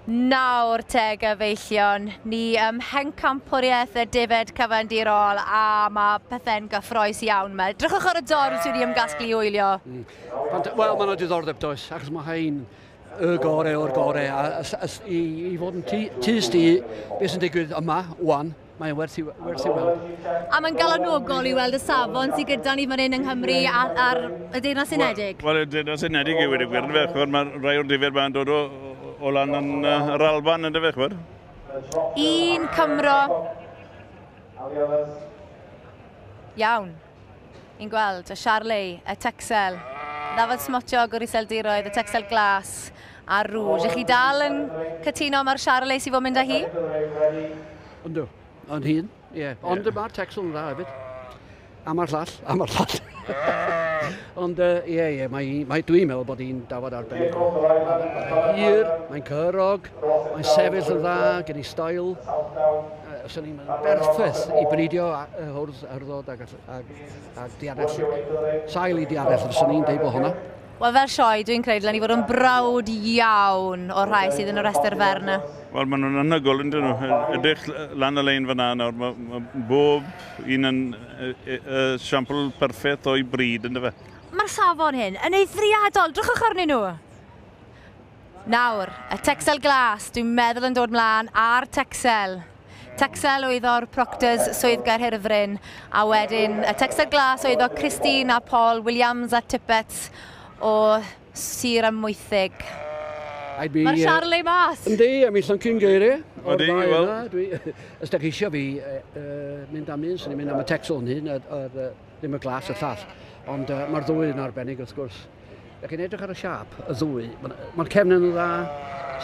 Nawr te gyfeillion, ni hencampwriaeth y defed cyfandirol a mae pethau'n gyffroes iawn yma. Drychwch ar y dorf sydd wedi ymgasglu i wylio. Wel, mae'n diddordeb does, achos mae hain y gorau o'r gorau. I fod yn tys di, beth sy'n digwydd yma, wan, mae'n werth i weld. A mae'n galonogol i weld y safon sydd gyda ni fan hyn yng Nghymru ar y Deyrnas Unedig? Wel, y Deyrnas Unedig yw wedi gwirdd fe, chwr, mae rai o'r difyr ma'n dod o lan yn yr Alban yn dyfa, chwr. Un Cymro. Iawn. I'n gweld, y Charlie, y Texel. Ddafod Smotiog o'r Iseldiroedd, y Texel Glas a Rŵj. Ych chi dal yn cytuno mae'r Charlie sydd fod mynd â hi? Yndw, yn hun, ie. Ond mae'r Texel yn dda hefyd. A mae'r llall. Ond ie, mae dwi'n meddwl bod hi'n dafod arbennig. Mae'n hir, mae'n cyrog, mae'n sefyll yn dda, gen i stael. Sy'n ni'n berffeth i bridio hwrdd, hyrddod ag diarell. Sail i diarell, sy'n ni'n deud bod hwnna. Wel, fel sioe, dwi'n credu dylai ni fod yn brawd iawn o'r rhai sydd yn y restr ferna. Wel, maen nhw'n anhygol yn dyn nhw. Edrych lan y lein fyna nawr, mae bob un yn siampl perffaith o'i bryd yn dyfa. Mae'r safon hyn yn eithriadol, drychwch arnyn nhw. Nawr, y Texel Glas, dwi'n meddwl yn dod mlaen ar Texel. Texel oedd o'r Proctors swyddgar Herfryn, a wedyn y Texel Glas oedd o Christine a Paul Williams a Tippett o Sir Amwythig. Mae'r Charlie mas. Yndi, a mi llyncu'n geiriau. Yndi, wel. Os da chi eisiau fi mynd am un, sy'n ni'n mynd am y Texel yn hyn, ddim y glas y llall. Ond mae'r ddwy yn arbennig wrth gwrs. Da chi'n edrych ar y siap, y ddwy. Mae'r cefn yn dda,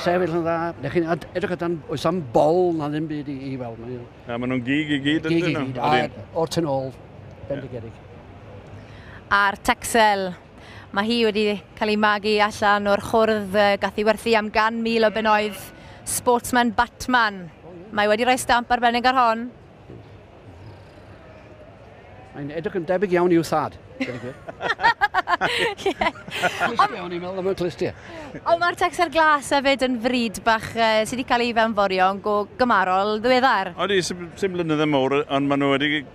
sefyll yn dda. Da chi'n edrych ar dan, oes am bol na ddim byd i weld. A maen nhw'n gig i gyd yn dyn nhw. O'r tyn ôl, bendigedig. A'r Texel. Mae hi wedi cael ei magu allan o'r chwrdd gath ei werthu am 100,000 o bunnoedd Sportsman Batman. Mae wedi rhoi stamp arbennig ar hon. Mae'n edrych yn debyg iawn i'w thad. Clistiau o'n i'n meddwl am y clistiau. Ond mae'r Texel Glas hefyd yn fryd bach sydd wedi cael ei fewnforio yn go gymarol ddiweddar. Odi, sy'n blynydde mowr, ond maen nhw wedi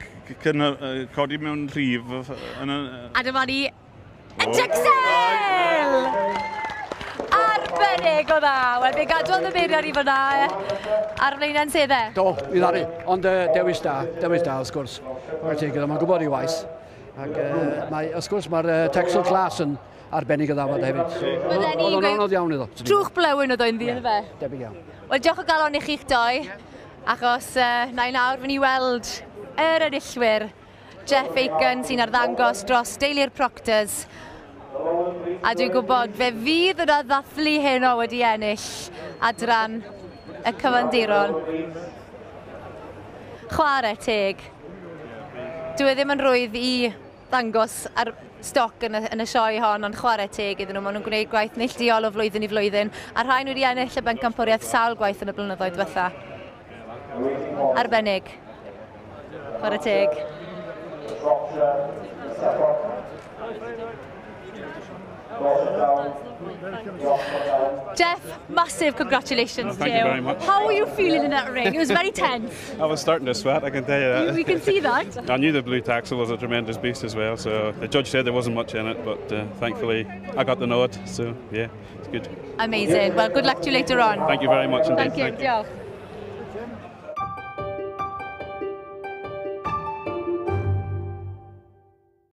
codi mewn rhif. A dyma ni y Texel! Arbennig o dda. Wel, fe gadwodd y beiriad i fyna ar flaenau'n seddau. Do, i ddari. Ond dewis da wrth gwrs. Mae'n gwybod i waith. Ac wrth gwrs mae'r Texel Glas yn arbennig o ddafod hefyd. Oedd o'n anodd iawn iddo. Trwch blewyn oedd o'n ddyn fe. Debyg iawn. Wel, diolch o galon i chi'ch doi. Achos na i nawr fy ni weld yr enillwyr. Jeff Aiken sy'n arddangos dros deulu'r Proctors. A dwi'n gwybod fe fydd yna ddathlu heno wedi ennill adran y cyfandirol. Chwarae teg. Dwi ddim yn rwydd i ddangos ar stoc yn y sioe hon, ond chwarae teg iddyn nhw. Maen nhw'n gwneud gwaith neilltuol o flwyddyn i flwyddyn. A rhain wedi ennill y bencampwriaeth sawl gwaith yn y blynyddoedd diwetha. Arbennig. Chwarae teg. Jeff, massive congratulations to you. Thank you very much. How were you feeling in that ring? It was very tense. I was starting to sweat, I can tell you that. We can see that. I knew the Blue Texel was a tremendous beast as well, so the judge said there wasn't much in it, but thankfully I got the nod, so yeah, it's good. Amazing. Well, good luck to you later on. Thank you very much indeed. Thank you. Diolch.